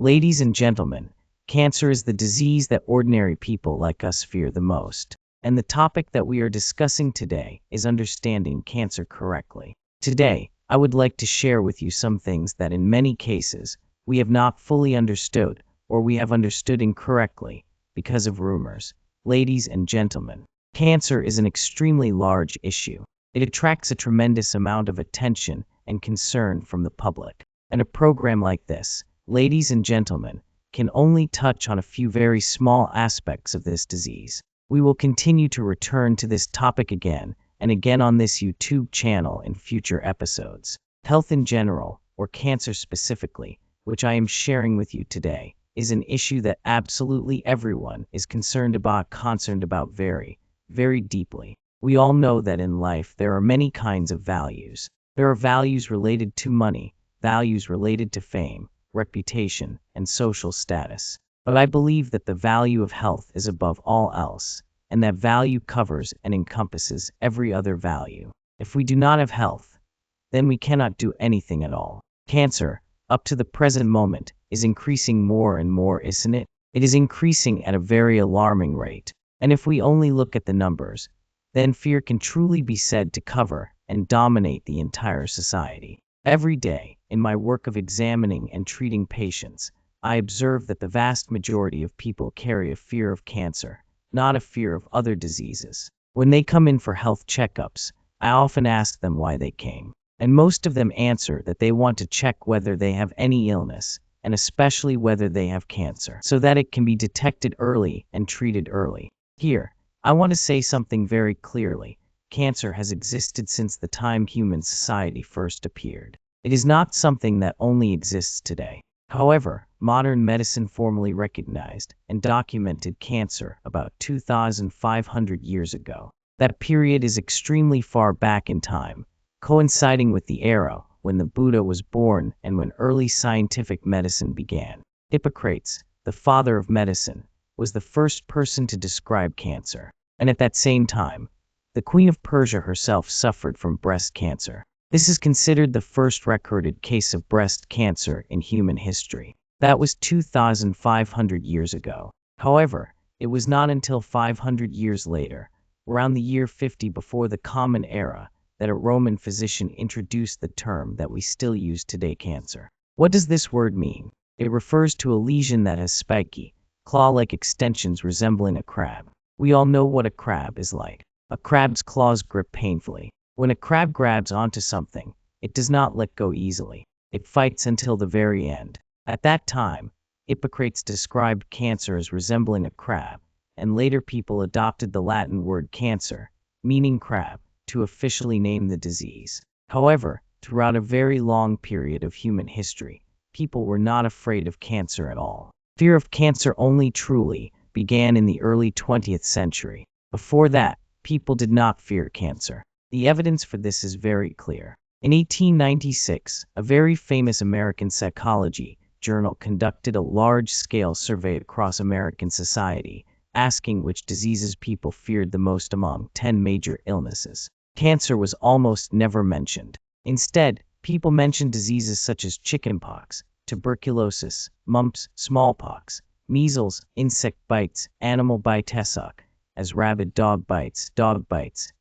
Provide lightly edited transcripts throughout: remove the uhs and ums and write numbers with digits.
Ladies and gentlemen, cancer is the disease that ordinary people like us fear the most. And the topic that we are discussing today is understanding cancer correctly. Today, I would like to share with you some things that in many cases, we have not fully understood, or we have understood incorrectly, because of rumors. Ladies and gentlemen, cancer is an extremely large issue. It attracts a tremendous amount of attention and concern from the public. And a program like this, ladies and gentlemen, can only touch on a few very small aspects of this disease. We will continue to return to this topic again and again on this YouTube channel in future episodes. Health in general, or cancer specifically, which I am sharing with you today, is an issue that absolutely everyone is concerned about very, very deeply. We all know that in life there are many kinds of values. There are values related to money, values related to fame, reputation, and social status. But I believe that the value of health is above all else, and that value covers and encompasses every other value. If we do not have health, then we cannot do anything at all. Cancer, up to the present moment, is increasing more and more, isn't it? It is increasing at a very alarming rate. And if we only look at the numbers, then fear can truly be said to cover and dominate the entire society. Every day, in my work of examining and treating patients, I observe that the vast majority of people carry a fear of cancer, not a fear of other diseases. When they come in for health checkups, I often ask them why they came. And most of them answer that they want to check whether they have any illness, and especially whether they have cancer, so that it can be detected early and treated early. Here, I want to say something very clearly. Cancer has existed since the time human society first appeared. It is not something that only exists today. However, modern medicine formally recognized and documented cancer about 2,500 years ago. That period is extremely far back in time, coinciding with the era when the Buddha was born and when early scientific medicine began. Hippocrates, the father of medicine, was the first person to describe cancer. And at that same time, the Queen of Persia herself suffered from breast cancer. This is considered the first recorded case of breast cancer in human history. That was 2,500 years ago. However, it was not until 500 years later, around the year 50 before the Common Era, that a Roman physician introduced the term that we still use today, cancer. What does this word mean? It refers to a lesion that has spiky, claw-like extensions resembling a crab. We all know what a crab is like. A crab's claws grip painfully. When a crab grabs onto something, it does not let go easily. It fights until the very end. At that time, Hippocrates described cancer as resembling a crab, and later people adopted the Latin word cancer, meaning crab, to officially name the disease. However, throughout a very long period of human history, people were not afraid of cancer at all. Fear of cancer only truly began in the early 20th century. Before that, people did not fear cancer. The evidence for this is very clear. In 1896, a very famous American psychology journal conducted a large-scale survey across American society, asking which diseases people feared the most among 10 major illnesses. Cancer was almost never mentioned. Instead, people mentioned diseases such as chickenpox, tuberculosis, mumps, smallpox, measles, insect bites, animal bites, as rabid dog bites,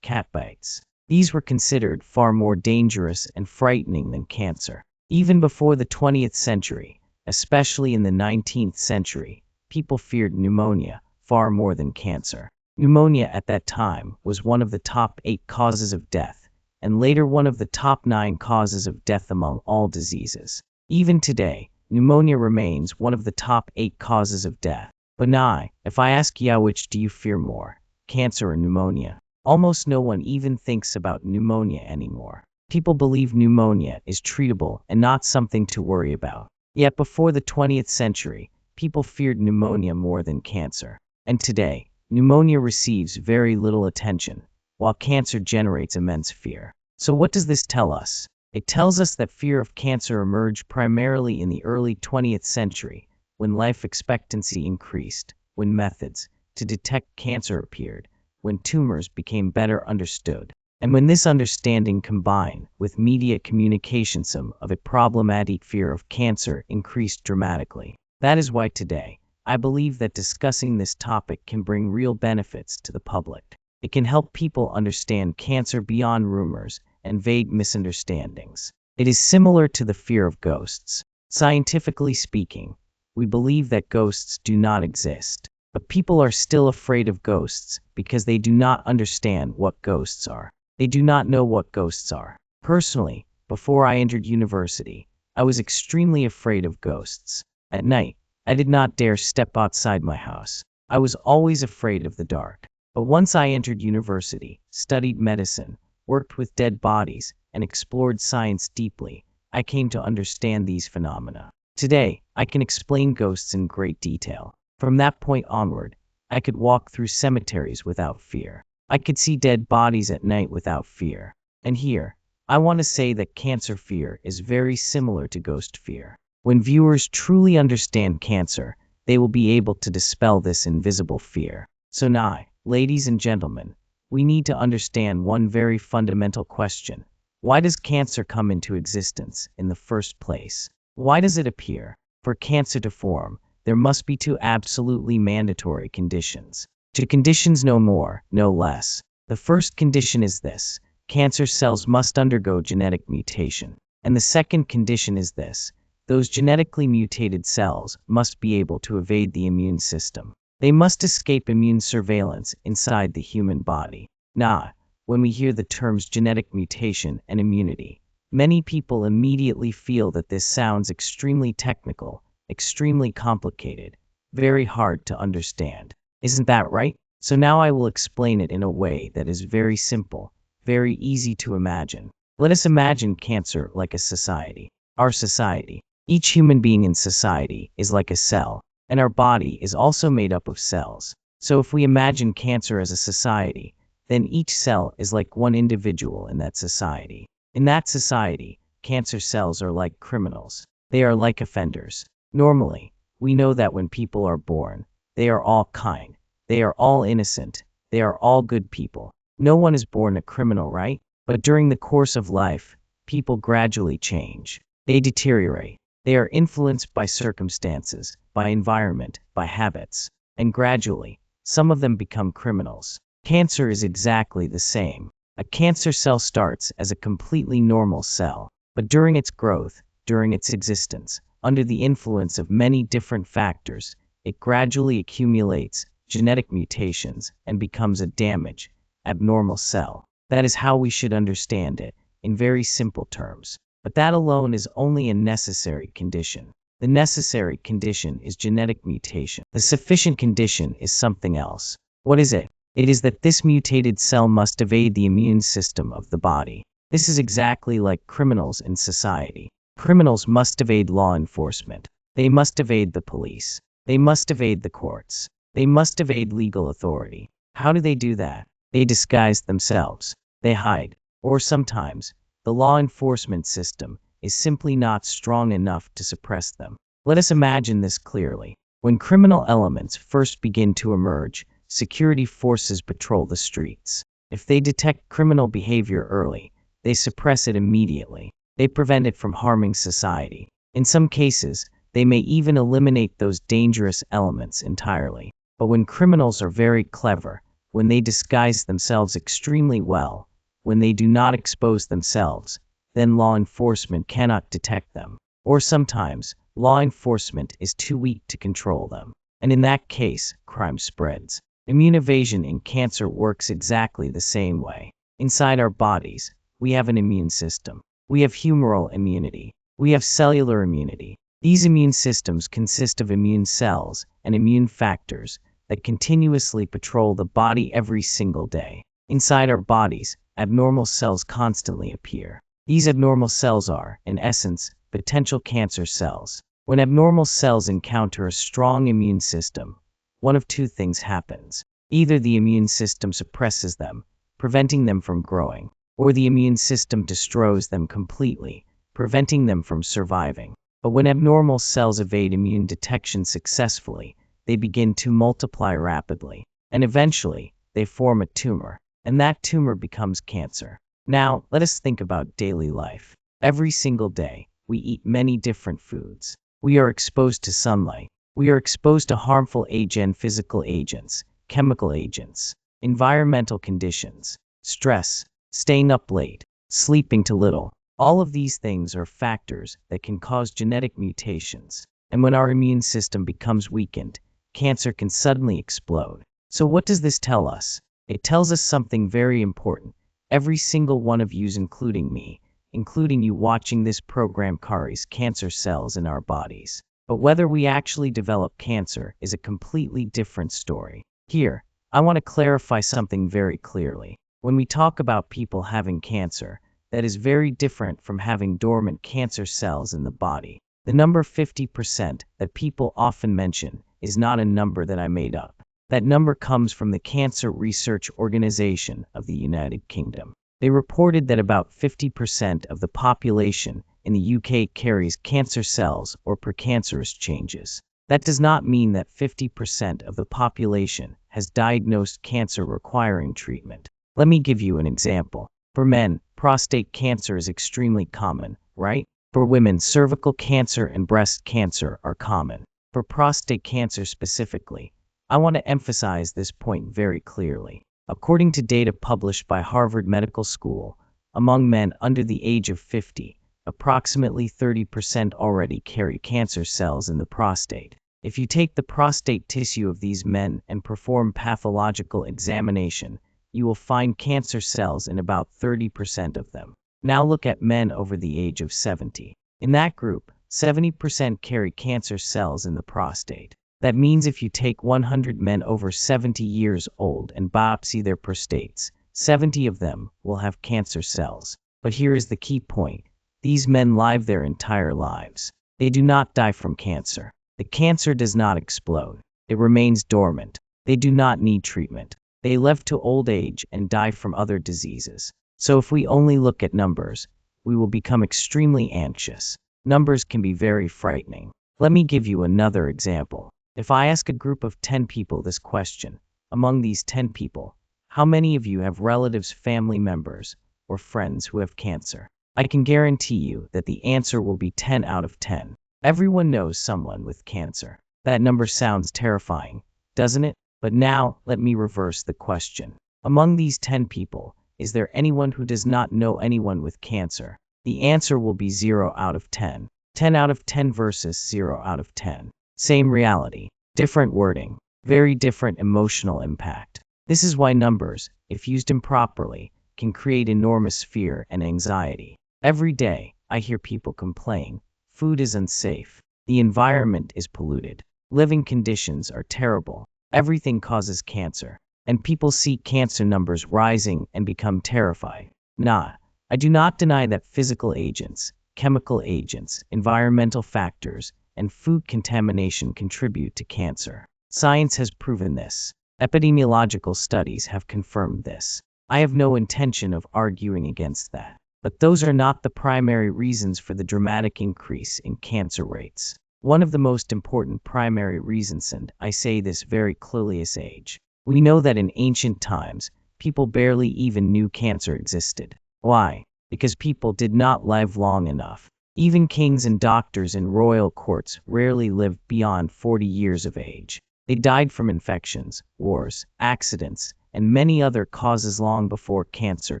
cat bites. These were considered far more dangerous and frightening than cancer. Even before the 20th century, especially in the 19th century, people feared pneumonia far more than cancer. Pneumonia at that time was one of the top 8 causes of death, and later one of the top 9 causes of death among all diseases. Even today, pneumonia remains one of the top 8 causes of death. But now, if I ask you which do you fear more, cancer or pneumonia? Almost no one even thinks about pneumonia anymore. People believe pneumonia is treatable and not something to worry about. Yet before the 20th century, people feared pneumonia more than cancer. And today, pneumonia receives very little attention, while cancer generates immense fear. So what does this tell us? It tells us that fear of cancer emerged primarily in the early 20th century, when life expectancy increased, when methods to detect cancer appeared, when tumors became better understood, and when this understanding combined with media communication, some of it problematic fear of cancer increased dramatically. That is why today, I believe that discussing this topic can bring real benefits to the public. It can help people understand cancer beyond rumors and vague misunderstandings. It is similar to the fear of ghosts. Scientifically speaking, we believe that ghosts do not exist, but people are still afraid of ghosts because they do not understand what ghosts are. They do not know what ghosts are. Personally, before I entered university, I was extremely afraid of ghosts. At night, I did not dare step outside my house. I was always afraid of the dark. But once I entered university, studied medicine, worked with dead bodies, and explored science deeply, I came to understand these phenomena. Today, I can explain ghosts in great detail. From that point onward, I could walk through cemeteries without fear. I could see dead bodies at night without fear. And here, I want to say that cancer fear is very similar to ghost fear. When viewers truly understand cancer, they will be able to dispel this invisible fear. So now, ladies and gentlemen, we need to understand one very fundamental question. Why does cancer come into existence in the first place? Why does it appear? For cancer to form, there must be two absolutely mandatory conditions. Two conditions, no more, no less. The first condition is this: cancer cells must undergo genetic mutation. And the second condition is this: those genetically mutated cells must be able to evade the immune system. They must escape immune surveillance inside the human body. Now, when we hear the terms genetic mutation and immunity, many people immediately feel that this sounds extremely technical, extremely complicated, very hard to understand. Isn't that right? So now I will explain it in a way that is very simple, very easy to imagine. Let us imagine cancer like a society. Our society. Each human being in society is like a cell, and our body is also made up of cells. So if we imagine cancer as a society, then each cell is like one individual in that society. In that society, cancer cells are like criminals. They are like offenders. Normally, we know that when people are born, they are all kind. They are all innocent. They are all good people. No one is born a criminal, right? But during the course of life, people gradually change. They deteriorate. They are influenced by circumstances, by environment, by habits, and gradually, some of them become criminals. Cancer is exactly the same. A cancer cell starts as a completely normal cell, but during its growth, during its existence, under the influence of many different factors, it gradually accumulates genetic mutations and becomes a damaged, abnormal cell. That is how we should understand it, in very simple terms. But that alone is only a necessary condition. The necessary condition is genetic mutation. The sufficient condition is something else. What is it? It is that this mutated cell must evade the immune system of the body. This is exactly like criminals in society. Criminals must evade law enforcement. They must evade the police. They must evade the courts. They must evade legal authority. How do they do that? They disguise themselves. They hide. Or sometimes, the law enforcement system is simply not strong enough to suppress them. Let us imagine this clearly. When criminal elements first begin to emerge, security forces patrol the streets. If they detect criminal behavior early, they suppress it immediately. They prevent it from harming society. In some cases, they may even eliminate those dangerous elements entirely. But when criminals are very clever, when they disguise themselves extremely well, when they do not expose themselves, then law enforcement cannot detect them. Or sometimes, law enforcement is too weak to control them. And in that case, crime spreads. Immune evasion in cancer works exactly the same way. Inside our bodies, we have an immune system. We have humoral immunity. We have cellular immunity. These immune systems consist of immune cells and immune factors that continuously patrol the body every single day. Inside our bodies, abnormal cells constantly appear. These abnormal cells are, in essence, potential cancer cells. When abnormal cells encounter a strong immune system, one of two things happens. Either the immune system suppresses them, preventing them from growing, or the immune system destroys them completely, preventing them from surviving. But when abnormal cells evade immune detection successfully, they begin to multiply rapidly, and eventually, they form a tumor, and that tumor becomes cancer. Now, let us think about daily life. Every single day, we eat many different foods. We are exposed to sunlight. We are exposed to harmful agent physical agents, chemical agents, environmental conditions, stress, staying up late, sleeping too little. All of these things are factors that can cause genetic mutations. And when our immune system becomes weakened, cancer can suddenly explode. So what does this tell us? It tells us something very important. Every single one of you, including me, including you watching this program, carries cancer cells in our bodies. But whether we actually develop cancer is a completely different story. Here, I want to clarify something very clearly. When we talk about people having cancer, that is very different from having dormant cancer cells in the body. The number 50% that people often mention is not a number that I made up. That number comes from the Cancer Research Organization of the United Kingdom. They reported that about 50% of the population in the UK carries cancer cells or precancerous changes. That does not mean that 50% of the population has diagnosed cancer requiring treatment. Let me give you an example. For men, prostate cancer is extremely common, right? For women, cervical cancer and breast cancer are common. For prostate cancer specifically, I want to emphasize this point very clearly. According to data published by Harvard Medical School, among men under the age of 50, approximately 30% already carry cancer cells in the prostate. If you take the prostate tissue of these men and perform pathological examination, you will find cancer cells in about 30% of them. Now look at men over the age of 70. In that group, 70% carry cancer cells in the prostate. That means if you take 100 men over 70 years old and biopsy their prostates, 70 of them will have cancer cells. But here is the key point. These men live their entire lives. They do not die from cancer. The cancer does not explode. It remains dormant. They do not need treatment. They live to old age and die from other diseases. So if we only look at numbers, we will become extremely anxious. Numbers can be very frightening. Let me give you another example. If I ask a group of 10 people this question, among these 10 people, how many of you have relatives, family members, or friends who have cancer? I can guarantee you that the answer will be 10 out of 10. Everyone knows someone with cancer. That number sounds terrifying, doesn't it? But now, let me reverse the question. Among these 10 people, is there anyone who does not know anyone with cancer? The answer will be 0 out of 10. 10 out of 10 versus 0 out of 10. Same reality, different wording, very different emotional impact. This is why numbers, if used improperly, can create enormous fear and anxiety. Every day, I hear people complain, food is unsafe, the environment is polluted, living conditions are terrible, everything causes cancer, and people see cancer numbers rising and become terrified. I do not deny that physical agents, chemical agents, environmental factors, and food contamination contribute to cancer. Science has proven this. Epidemiological studies have confirmed this. I have no intention of arguing against that. But those are not the primary reasons for the dramatic increase in cancer rates. One of the most important primary reasons, and I say this very clearly, is age. We know that in ancient times, people barely even knew cancer existed. Why? Because people did not live long enough. Even kings and doctors in royal courts rarely lived beyond 40 years of age. They died from infections, wars, accidents, and many other causes long before cancer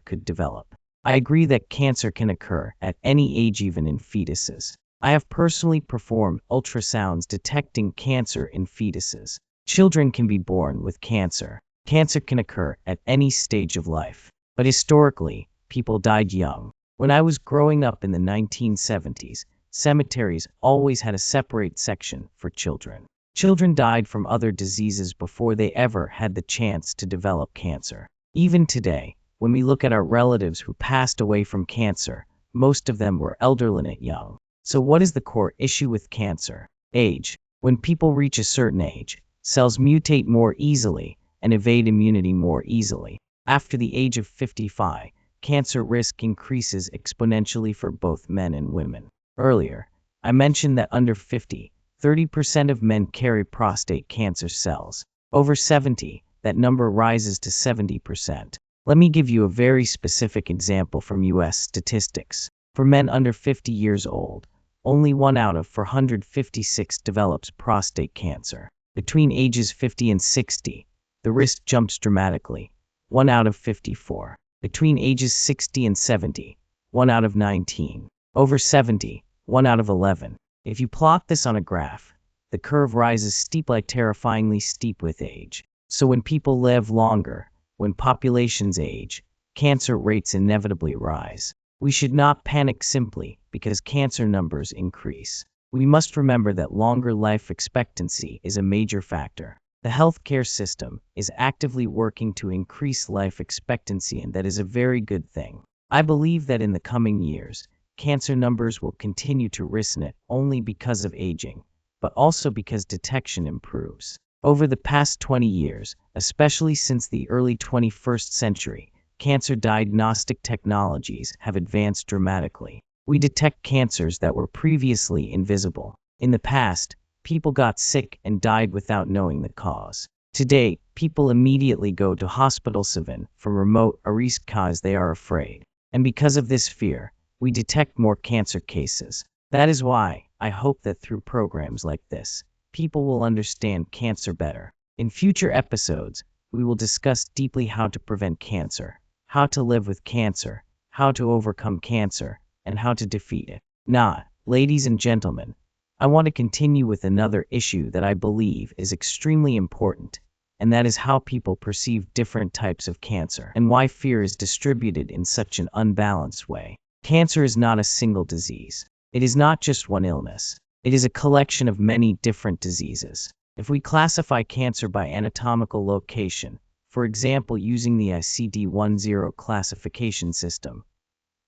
could develop. I agree that cancer can occur at any age, even in fetuses. I have personally performed ultrasounds detecting cancer in fetuses. Children can be born with cancer. Cancer can occur at any stage of life. But historically, people died young. When I was growing up in the 1970s, cemeteries always had a separate section for children. Children died from other diseases before they ever had the chance to develop cancer. Even today, when we look at our relatives who passed away from cancer, most of them were elderly and young. So what is the core issue with cancer? Age. When people reach a certain age, cells mutate more easily and evade immunity more easily. After the age of 55, cancer risk increases exponentially for both men and women. Earlier, I mentioned that under 50, 30% of men carry prostate cancer cells. Over 70, that number rises to 70%. Let me give you a very specific example from US statistics. For men under 50 years old, only 1 out of 456 develops prostate cancer. Between ages 50 and 60, the risk jumps dramatically, 1 out of 54. Between ages 60 and 70, 1 out of 19. Over 70, 1 out of 11. If you plot this on a graph, the curve rises steep, like terrifyingly steep with age. So when people live longer, when populations age, cancer rates inevitably rise. We should not panic simply because cancer numbers increase. We must remember that longer life expectancy is a major factor. The healthcare system is actively working to increase life expectancy, and that is a very good thing. I believe that in the coming years, cancer numbers will continue to rise not only because of aging, but also because detection improves. Over the past 20 years, especially since the early 21st century, cancer diagnostic technologies have advanced dramatically. We detect cancers that were previously invisible. In the past, people got sick and died without knowing the cause. Today, people immediately go to hospitals even from remote areas because they are afraid. And because of this fear, we detect more cancer cases. That is why I hope that through programs like this, people will understand cancer better. In future episodes, we will discuss deeply how to prevent cancer, how to live with cancer, how to overcome cancer, and how to defeat it. Now, ladies and gentlemen, I want to continue with another issue that I believe is extremely important, and that is how people perceive different types of cancer and why fear is distributed in such an unbalanced way. Cancer is not a single disease. It is not just one illness. It is a collection of many different diseases. If we classify cancer by anatomical location, for example using the ICD-10 classification system,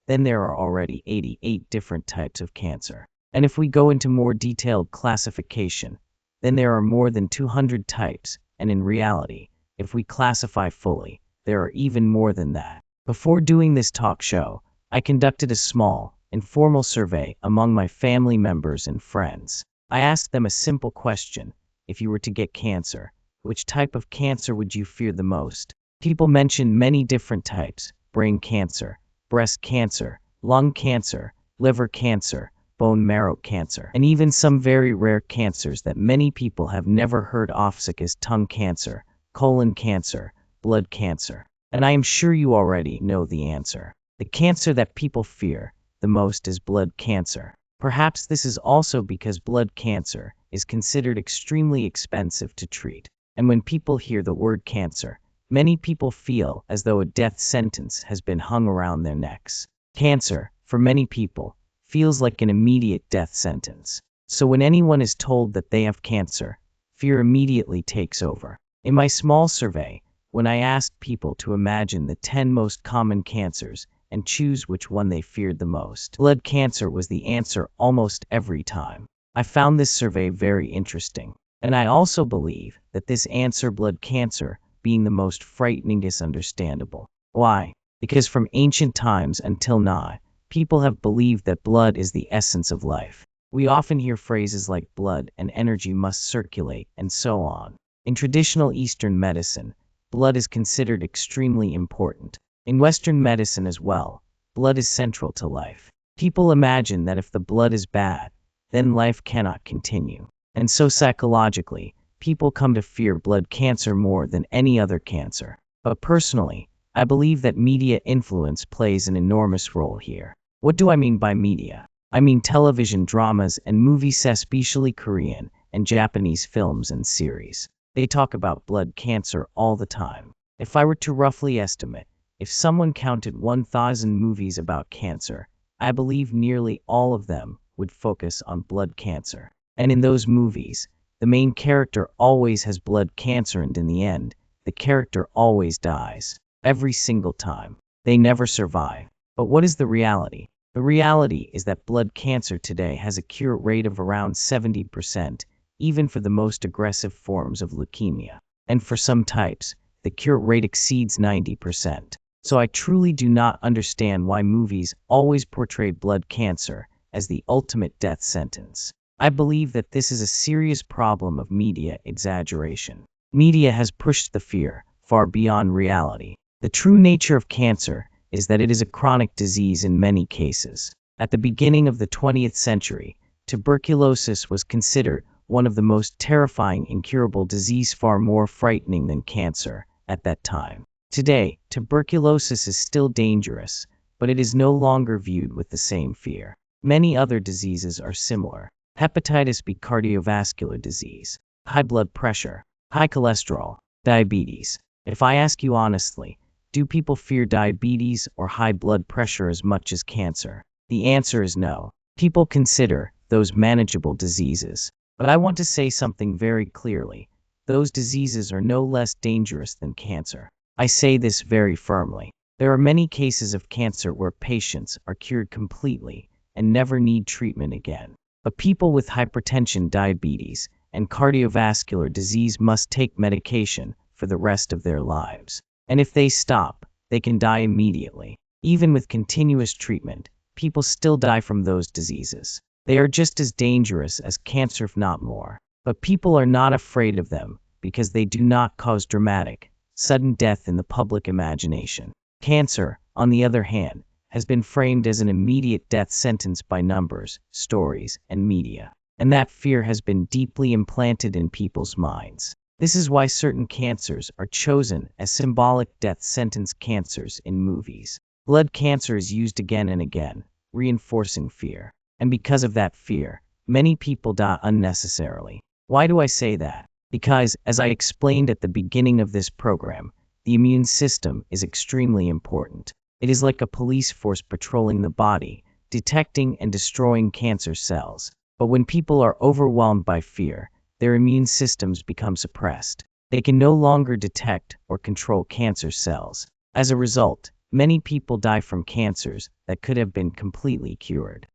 then there are already 88 different types of cancer. And if we go into more detailed classification, then there are more than 200 types, and in reality, if we classify fully, there are even more than that. Before doing this talk show, I conducted a small, informal survey among my family members and friends. I asked them a simple question: if you were to get cancer, which type of cancer would you fear the most? People mentioned many different types: brain cancer, breast cancer, lung cancer, liver cancer, bone marrow cancer, and even some very rare cancers that many people have never heard of, such as tongue cancer, colon cancer, blood cancer. And I am sure you already know the answer. The cancer that people fear the most is blood cancer. Perhaps this is also because blood cancer is considered extremely expensive to treat. And when people hear the word cancer, many people feel as though a death sentence has been hung around their necks. Cancer, for many people, feels like an immediate death sentence. So when anyone is told that they have cancer, fear immediately takes over. In my small survey, when I asked people to imagine the 10 most common cancers and choose which one they feared the most, blood cancer was the answer almost every time. I found this survey very interesting. And I also believe that this answer, blood cancer, being the most frightening, is understandable. Why? Because from ancient times until now, people have believed that blood is the essence of life. We often hear phrases like blood and energy must circulate, and so on. In traditional Eastern medicine, blood is considered extremely important. In Western medicine as well, blood is central to life. People imagine that if the blood is bad, then life cannot continue. And so psychologically, people come to fear blood cancer more than any other cancer. But personally, I believe that media influence plays an enormous role here. What do I mean by media? I mean television dramas and movies, especially Korean and Japanese films and series. They talk about blood cancer all the time. If I were to roughly estimate, if someone counted 1,000 movies about cancer, I believe nearly all of them would focus on blood cancer. And in those movies, the main character always has blood cancer, and in the end, the character always dies. Every single time. They never survive. But what is the reality? The reality is that blood cancer today has a cure rate of around 70%, even for the most aggressive forms of leukemia. And for some types, the cure rate exceeds 90%. So I truly do not understand why movies always portray blood cancer as the ultimate death sentence. I believe that this is a serious problem of media exaggeration. Media has pushed the fear far beyond reality. The true nature of cancer is that it is a chronic disease in many cases. At the beginning of the 20th century, tuberculosis was considered one of the most terrifying incurable disease, far more frightening than cancer at that time. Today, tuberculosis is still dangerous, but it is no longer viewed with the same fear. Many other diseases are similar. Hepatitis B, cardiovascular disease, high blood pressure, high cholesterol, diabetes. If I ask you honestly, do people fear diabetes or high blood pressure as much as cancer? The answer is no. People consider those manageable diseases. But I want to say something very clearly. Those diseases are no less dangerous than cancer. I say this very firmly. There are many cases of cancer where patients are cured completely and never need treatment again. But people with hypertension, diabetes, and cardiovascular disease must take medication for the rest of their lives. And if they stop, they can die immediately. Even with continuous treatment, people still die from those diseases. They are just as dangerous as cancer, if not more. But people are not afraid of them because they do not cause dramatic, sudden death in the public imagination. Cancer, on the other hand, has been framed as an immediate death sentence by numbers, stories, and media. And that fear has been deeply implanted in people's minds. This is why certain cancers are chosen as symbolic death sentence cancers in movies. Blood cancer is used again and again, reinforcing fear. And because of that fear, many people die unnecessarily. Why do I say that? Because, as I explained at the beginning of this program, the immune system is extremely important. It is like a police force patrolling the body, detecting and destroying cancer cells. But when people are overwhelmed by fear, their immune systems become suppressed. They can no longer detect or control cancer cells. As a result, many people die from cancers that could have been completely cured.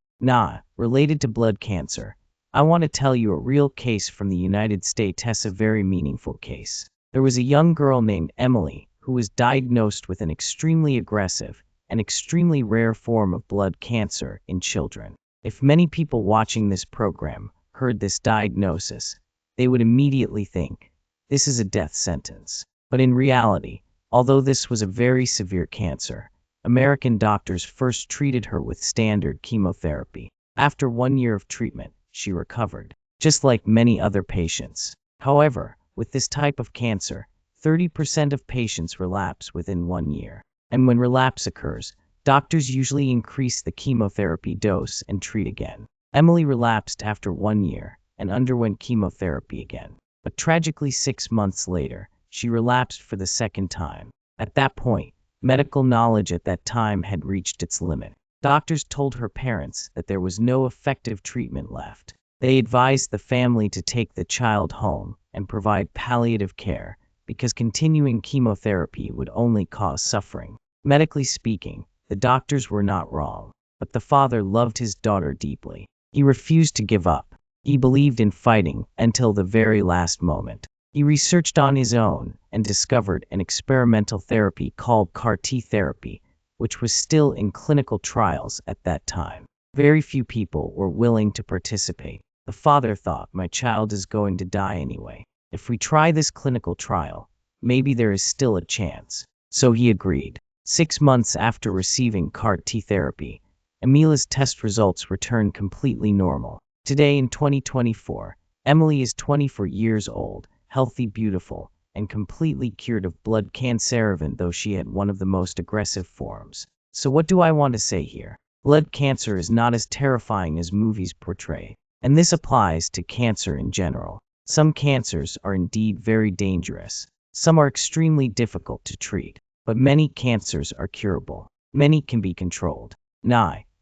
Related to blood cancer, I want to tell you a real case from the United States. Has a very meaningful case. There was a young girl named Emily who was diagnosed with an extremely aggressive and extremely rare form of blood cancer in children. If many people watching this program heard this diagnosis, they would immediately think, this is a death sentence. But in reality, although this was a very severe cancer, American doctors first treated her with standard chemotherapy. After 1 year of treatment, she recovered, just like many other patients. However, with this type of cancer, 30% of patients relapse within 1 year. And when relapse occurs, doctors usually increase the chemotherapy dose and treat again. Emily relapsed after 1 year and underwent chemotherapy again. But tragically, 6 months later, she relapsed for the second time. At that point, medical knowledge at that time had reached its limit. Doctors told her parents that there was no effective treatment left. They advised the family to take the child home and provide palliative care because continuing chemotherapy would only cause suffering. Medically speaking, the doctors were not wrong, but the father loved his daughter deeply. He refused to give up. He believed in fighting until the very last moment. He researched on his own and discovered an experimental therapy called CAR-T therapy, which was still in clinical trials at that time. Very few people were willing to participate. The father thought, my child is going to die anyway. If we try this clinical trial, maybe there is still a chance. So he agreed. 6 months after receiving CAR-T therapy, Emilia's test results returned completely normal. Today in 2024, Emily is 24 years old, healthy, beautiful, and completely cured of blood cancer, even though she had one of the most aggressive forms. So what do I want to say here? Blood cancer is not as terrifying as movies portray, and this applies to cancer in general. Some cancers are indeed very dangerous. Some are extremely difficult to treat, but many cancers are curable. Many can be controlled.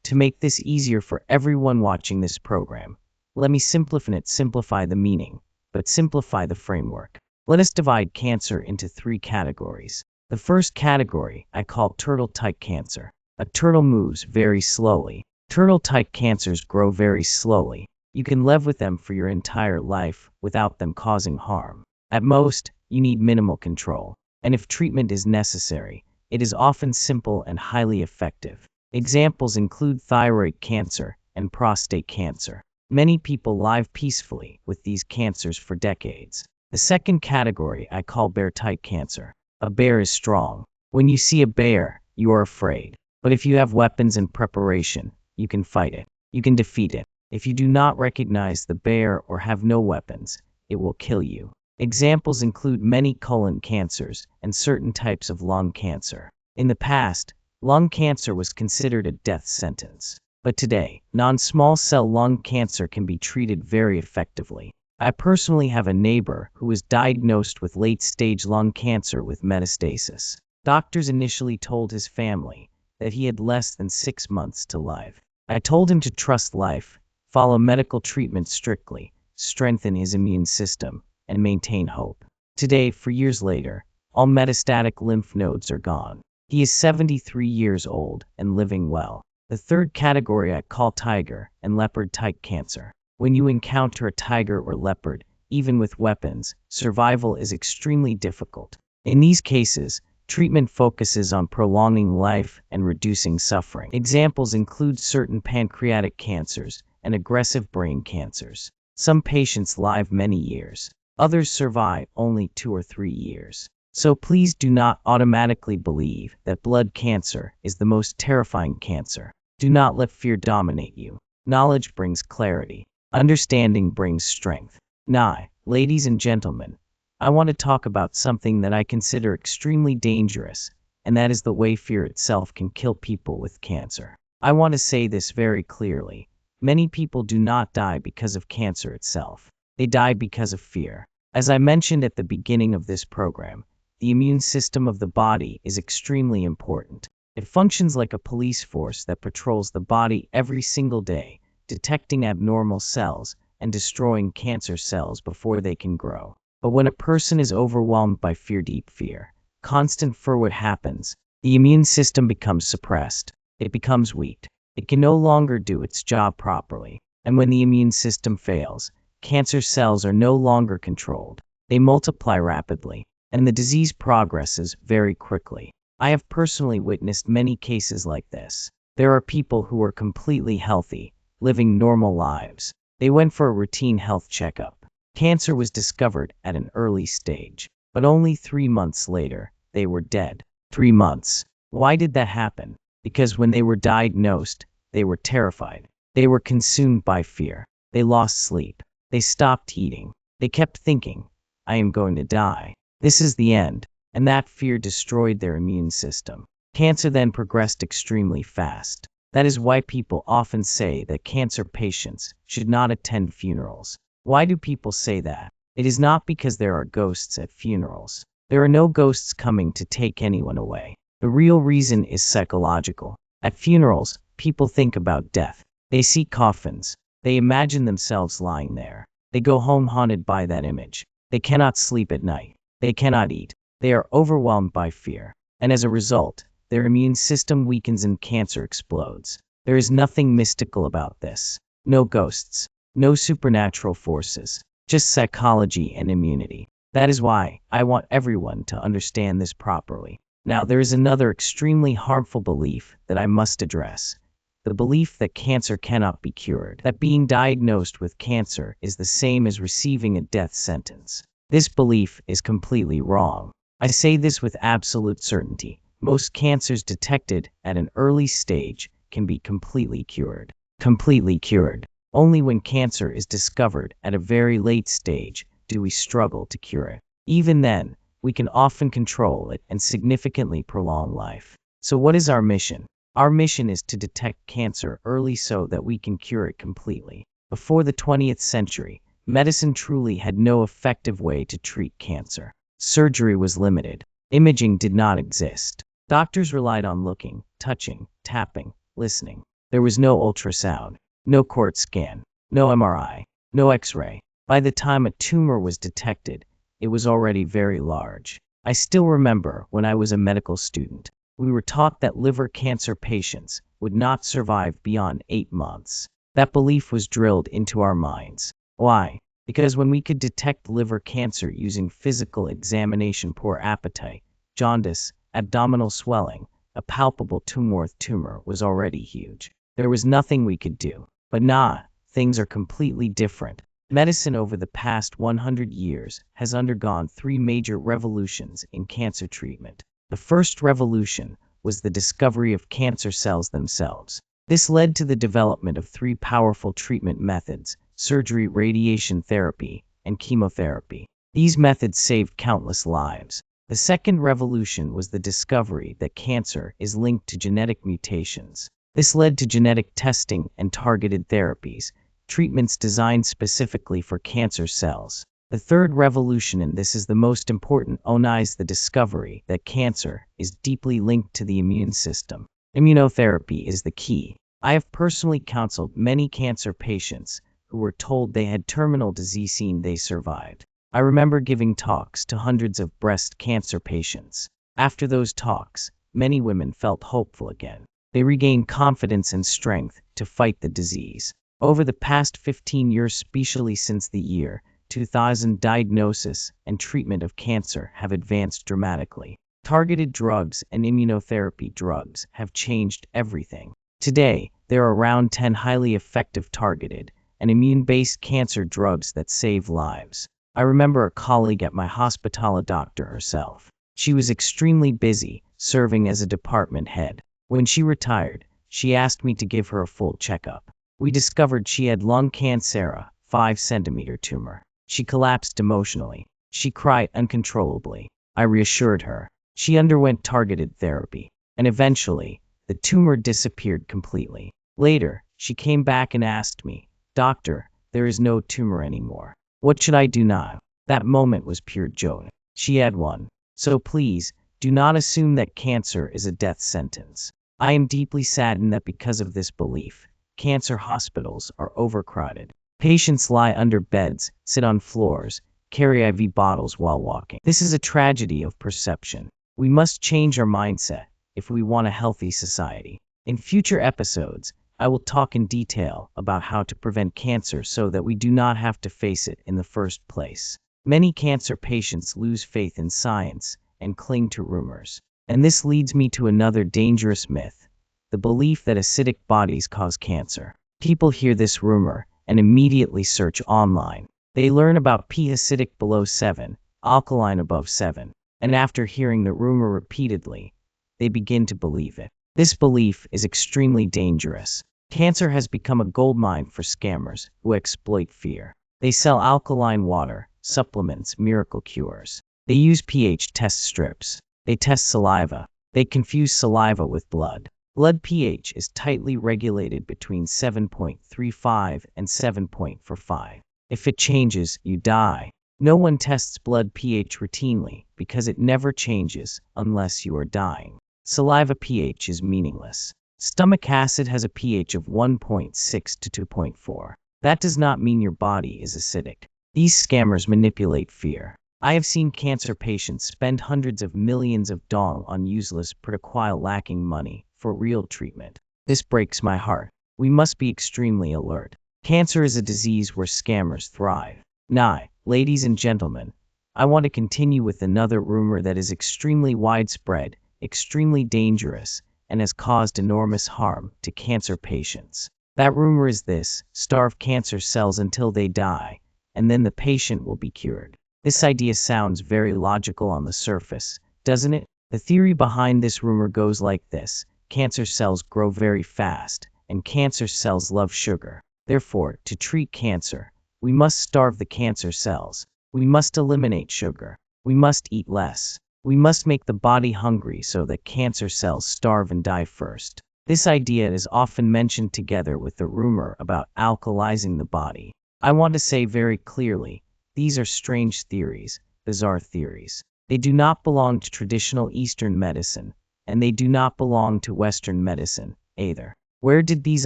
To make this easier for everyone watching this program, let me simplify the meaning, but simplify the framework. Let us divide cancer into 3 categories. The first category I call turtle-type cancer. A turtle moves very slowly. Turtle-type cancers grow very slowly. You can live with them for your entire life without them causing harm. At most, you need minimal control. And if treatment is necessary, it is often simple and highly effective. Examples include thyroid cancer and prostate cancer. Many people live peacefully with these cancers for decades. The second category I call bear-type cancer. A bear is strong. When you see a bear, you are afraid. But if you have weapons and preparation, you can fight it. You can defeat it. If you do not recognize the bear or have no weapons, it will kill you. Examples include many colon cancers and certain types of lung cancer. In the past, lung cancer was considered a death sentence. But today, non-small cell lung cancer can be treated very effectively. I personally have a neighbor who was diagnosed with late-stage lung cancer with metastasis. Doctors initially told his family that he had less than 6 months to live. I told him to trust life, follow medical treatment strictly, strengthen his immune system, and maintain hope. Today, 4 years later, all metastatic lymph nodes are gone. He is 73 years old and living well. The third category I call tiger and leopard-type cancer. When you encounter a tiger or leopard, even with weapons, survival is extremely difficult. In these cases, treatment focuses on prolonging life and reducing suffering. Examples include certain pancreatic cancers and aggressive brain cancers. Some patients live many years. Others survive only 2 or 3 years. So please do not automatically believe that blood cancer is the most terrifying cancer. Do not let fear dominate you. Knowledge brings clarity. Understanding brings strength. Now, ladies and gentlemen, I want to talk about something that I consider extremely dangerous, and that is the way fear itself can kill people with cancer. I want to say this very clearly. Many people do not die because of cancer itself. They die because of fear. As I mentioned at the beginning of this program, the immune system of the body is extremely important. It functions like a police force that patrols the body every single day, detecting abnormal cells and destroying cancer cells before they can grow. But when a person is overwhelmed by fear, deep fear, constant fear, what happens? The immune system becomes suppressed. It becomes weak. It can no longer do its job properly. And when the immune system fails, cancer cells are no longer controlled. They multiply rapidly, and the disease progresses very quickly. I have personally witnessed many cases like this. There are people who are completely healthy, living normal lives. They went for a routine health checkup. Cancer was discovered at an early stage, but only 3 months later, they were dead. 3 months. Why did that happen? Because when they were diagnosed, they were terrified. They were consumed by fear. They lost sleep. They stopped eating. They kept thinking, I am going to die. This is the end. And that fear destroyed their immune system. Cancer then progressed extremely fast. That is why people often say that cancer patients should not attend funerals. Why do people say that? It is not because there are ghosts at funerals. There are no ghosts coming to take anyone away. The real reason is psychological. At funerals, people think about death. They see coffins. They imagine themselves lying there. They go home haunted by that image. They cannot sleep at night. They cannot eat. They are overwhelmed by fear. And as a result, their immune system weakens and cancer explodes. There is nothing mystical about this. No ghosts. No supernatural forces. Just psychology and immunity. That is why I want everyone to understand this properly. Now, there is another extremely harmful belief that I must address. The belief that cancer cannot be cured. That being diagnosed with cancer is the same as receiving a death sentence. This belief is completely wrong. I say this with absolute certainty. Most cancers detected at an early stage can be completely cured. Completely cured. Only when cancer is discovered at a very late stage do we struggle to cure it. Even then, we can often control it and significantly prolong life. So what is our mission? Our mission is to detect cancer early so that we can cure it completely. Before the 20th century, medicine truly had no effective way to treat cancer. Surgery was limited. Imaging did not exist. Doctors relied on looking, touching, tapping, listening. There was no ultrasound, no CT scan, no MRI, no X-ray. By the time a tumor was detected, it was already very large. I still remember when I was a medical student, we were taught that liver cancer patients would not survive beyond 8 months. That belief was drilled into our minds. Why? Because when we could detect liver cancer using physical examination, poor appetite, jaundice, abdominal swelling, a palpable tumor was already huge. There was nothing we could do. But nah, things are completely different. Medicine over the past 100 years has undergone 3 major revolutions in cancer treatment. The first revolution was the discovery of cancer cells themselves. This led to the development of three powerful treatment methods: surgery, radiation therapy, and chemotherapy. These methods saved countless lives. The second revolution was the discovery that cancer is linked to genetic mutations. This led to genetic testing and targeted therapies, treatments designed specifically for cancer cells. The third revolution, and this is the most important, is the discovery that cancer is deeply linked to the immune system. Immunotherapy is the key. I have personally counseled many cancer patients who were told they had terminal disease, and they survived. I remember giving talks to hundreds of breast cancer patients. After those talks, many women felt hopeful again. They regained confidence and strength to fight the disease. Over the past 15 years, especially since the year 2000, diagnosis and treatment of cancer have advanced dramatically. Targeted drugs and immunotherapy drugs have changed everything. Today, there are around 10 highly effective targeted and immune-based cancer drugs that save lives. I remember a colleague at my hospital, a doctor herself. She was extremely busy, serving as a department head. When she retired, she asked me to give her a full checkup. We discovered she had lung cancer, a 5-centimeter tumor. She collapsed emotionally. She cried uncontrollably. I reassured her. She underwent targeted therapy, and eventually, the tumor disappeared completely. Later, she came back and asked me, "Doctor, there is no tumor anymore. What should I do now?" That moment was pure joy. She had won. So please, do not assume that cancer is a death sentence. I am deeply saddened that because of this belief, cancer hospitals are overcrowded. Patients lie under beds, sit on floors, carry IV bottles while walking. This is a tragedy of perception. We must change our mindset if we want a healthy society. In future episodes, I will talk in detail about how to prevent cancer so that we do not have to face it in the first place. Many cancer patients lose faith in science and cling to rumors. And this leads me to another dangerous myth: the belief that acidic bodies cause cancer. People hear this rumor and immediately search online. They learn about pH acidic below 7, alkaline above 7, and after hearing the rumor repeatedly, they begin to believe it. This belief is extremely dangerous. Cancer has become a goldmine for scammers who exploit fear. They sell alkaline water, supplements, miracle cures. They use pH test strips. They test saliva. They confuse saliva with blood. Blood pH is tightly regulated between 7.35 and 7.45. If it changes, you die. No one tests blood pH routinely because it never changes unless you are dying. Saliva pH is meaningless. Stomach acid has a pH of 1.6 to 2.4. That does not mean your body is acidic. These scammers manipulate fear. I have seen cancer patients spend hundreds of millions of dollars on useless protocol lacking money for real treatment. This breaks my heart. We must be extremely alert. Cancer is a disease where scammers thrive. Now, ladies and gentlemen, I want to continue with another rumor that is extremely widespread, extremely dangerous, and has caused enormous harm to cancer patients. That rumor is this: starve cancer cells until they die, and then the patient will be cured. This idea sounds very logical on the surface, doesn't it? The theory behind this rumor goes like this: cancer cells grow very fast, and cancer cells love sugar. Therefore, to treat cancer, we must starve the cancer cells. We must eliminate sugar. We must eat less. We must make the body hungry so that cancer cells starve and die first. This idea is often mentioned together with the rumor about alkalizing the body. I want to say very clearly, these are strange theories, bizarre theories. They do not belong to traditional Eastern medicine, and they do not belong to Western medicine, either. Where did these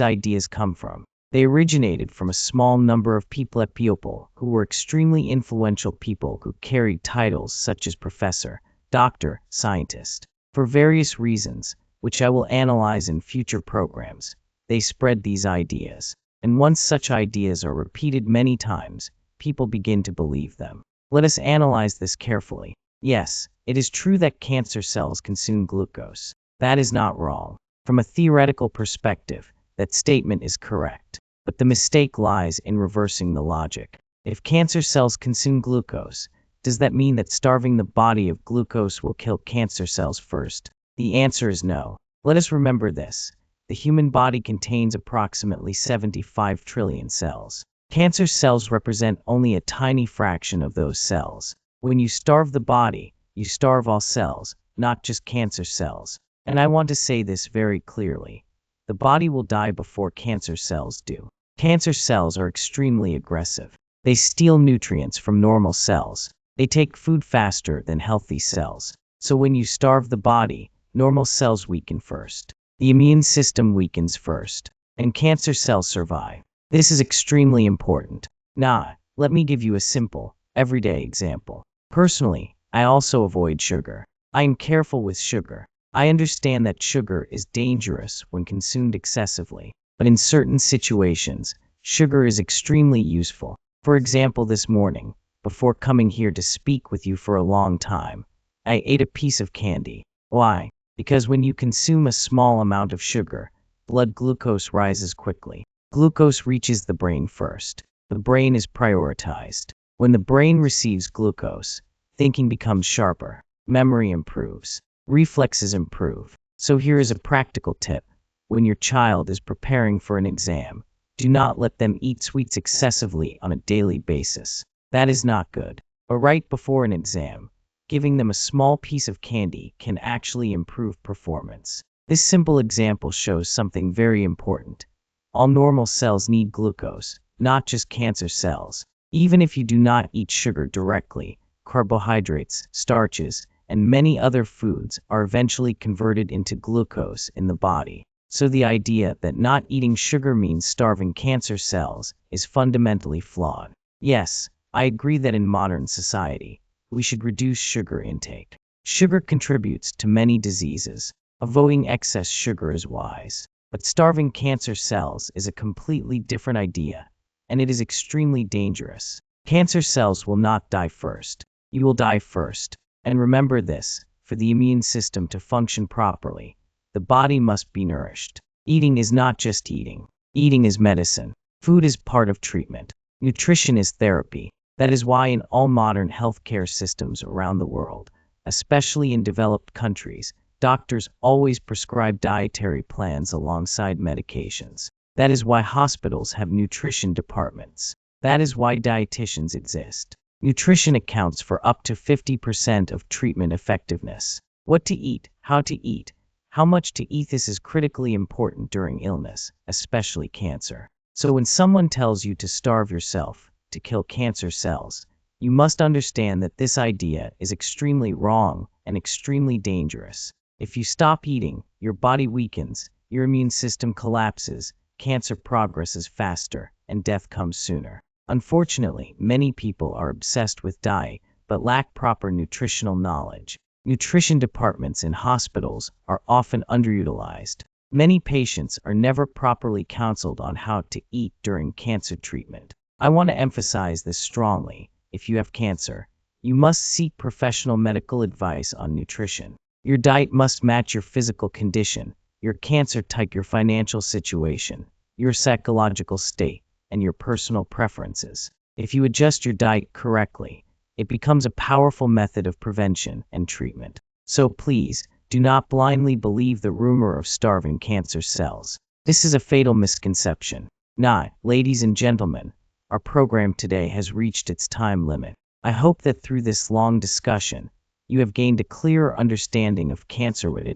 ideas come from? They originated from a small number of people who were extremely influential people who carried titles such as professor, doctor, scientist. For various reasons, which I will analyze in future programs, they spread these ideas. And once such ideas are repeated many times, people begin to believe them. Let us analyze this carefully. Yes, it is true that cancer cells consume glucose. That is not wrong. From a theoretical perspective, that statement is correct. But the mistake lies in reversing the logic. If cancer cells consume glucose, does that mean that starving the body of glucose will kill cancer cells first? The answer is no. Let us remember this. The human body contains approximately 75 trillion cells. Cancer cells represent only a tiny fraction of those cells. When you starve the body, you starve all cells, not just cancer cells. And I want to say this very clearly. The body will die before cancer cells do. Cancer cells are extremely aggressive. They steal nutrients from normal cells. They take food faster than healthy cells. So when you starve the body, normal cells weaken first. The immune system weakens first, and cancer cells survive. This is extremely important. Now, let me give you a simple, everyday example. Personally, I also avoid sugar. I am careful with sugar. I understand that sugar is dangerous when consumed excessively, but in certain situations, sugar is extremely useful. For example, this morning, before coming here to speak with you for a long time, I ate a piece of candy. Why? Because when you consume a small amount of sugar, blood glucose rises quickly. Glucose reaches the brain first. The brain is prioritized. When the brain receives glucose, thinking becomes sharper, memory improves, reflexes improve. So here is a practical tip. When your child is preparing for an exam, do not let them eat sweets excessively on a daily basis. That is not good. But right before an exam, giving them a small piece of candy can actually improve performance. This simple example shows something very important. All normal cells need glucose, not just cancer cells. Even if you do not eat sugar directly, carbohydrates, starches, and many other foods are eventually converted into glucose in the body. So the idea that not eating sugar means starving cancer cells is fundamentally flawed. Yes, I agree that in modern society, we should reduce sugar intake. Sugar contributes to many diseases. Avoiding excess sugar is wise. But starving cancer cells is a completely different idea, and it is extremely dangerous. Cancer cells will not die first. You will die first. And remember this, for the immune system to function properly, the body must be nourished. Eating is not just eating. Eating is medicine. Food is part of treatment. Nutrition is therapy. That is why in all modern healthcare systems around the world, especially in developed countries, doctors always prescribe dietary plans alongside medications. That is why hospitals have nutrition departments. That is why dietitians exist. Nutrition accounts for up to 50% of treatment effectiveness. What to eat, how much to eat. This is critically important during illness, especially cancer. So when someone tells you to starve yourself, to kill cancer cells, you must understand that this idea is extremely wrong and extremely dangerous. If you stop eating, your body weakens, your immune system collapses, cancer progresses faster, and death comes sooner. Unfortunately, many people are obsessed with diet, but lack proper nutritional knowledge. Nutrition departments in hospitals are often underutilized. Many patients are never properly counseled on how to eat during cancer treatment. I want to emphasize this strongly. If you have cancer, you must seek professional medical advice on nutrition. Your diet must match your physical condition, your cancer type, your financial situation, your psychological state, and your personal preferences. If you adjust your diet correctly, it becomes a powerful method of prevention and treatment. So please, do not blindly believe the rumor of starving cancer cells. This is a fatal misconception. Now, ladies and gentlemen, our program today has reached its time limit. I hope that through this long discussion, you have gained a clearer understanding of cancer, what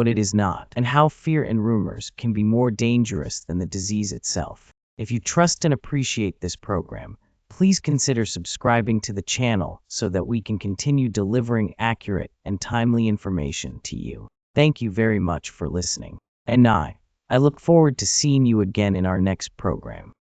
it is not, and how fear and rumors can be more dangerous than the disease itself. If you trust and appreciate this program, please consider subscribing to the channel so that we can continue delivering accurate and timely information to you. Thank you very much for listening. And I look forward to seeing you again in our next program.